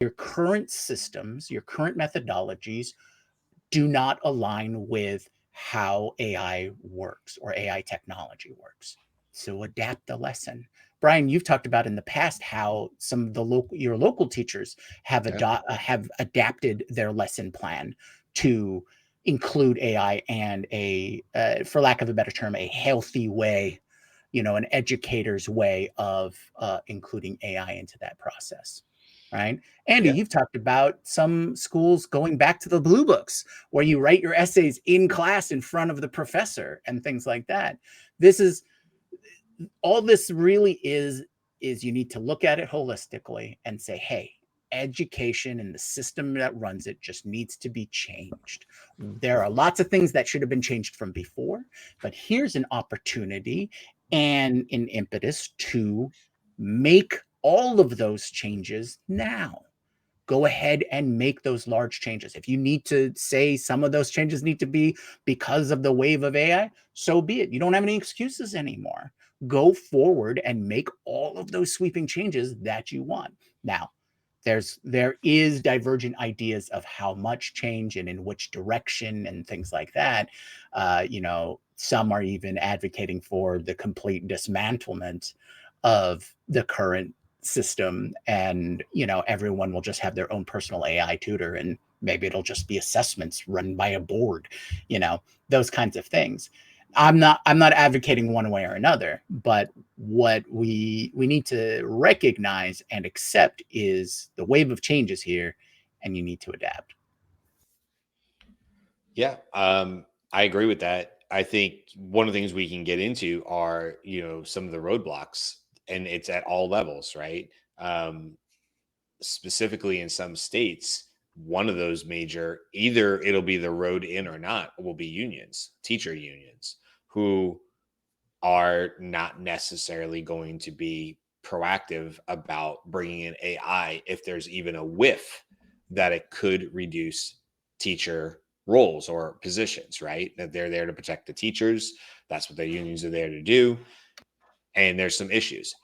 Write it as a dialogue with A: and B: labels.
A: your current systems, your current methodologies do not align with how AI works or AI technology works. So adapt the lesson. Brian, you've talked about in the past how some of your local teachers have have adapted their lesson plan to include AI and for lack of a better term, a healthy way, an educator's way of including AI into that process. Right. Andy,
B: Yeah.
A: you've talked about some schools going back to the blue books where you write your essays in class in front of the professor and things like that. All this really is you need to look at it holistically and say, hey, education and the system that runs it just needs to be changed. There are lots of things that should have been changed from before, but here's an opportunity and an impetus to make all of those changes now. Go ahead and make those large changes. If you need to say some of those changes need to be because of the wave of AI, so be it. You don't have any excuses anymore. Go forward and make all of those sweeping changes that you want. Now, there is divergent ideas of how much change and in which direction and things like that. Some are even advocating for the complete dismantlement of the current system, and everyone will just have their own personal AI tutor, and maybe it'll just be assessments run by a board, those kinds of things. I'm not advocating one way or another, but what we need to recognize and accept is the wave of change is here, and you need to adapt.
B: Yeah, I agree with that. I think one of the things we can get into are, some of the roadblocks, and it's at all levels, right? Specifically in some states, one of those major, either it'll be the road in or not, will be unions, teacher unions, who are not necessarily going to be proactive about bringing in AI if there's even a whiff that it could reduce teacher roles or positions, right? That they're there to protect the teachers. That's what the unions are there to do. And there's some issues.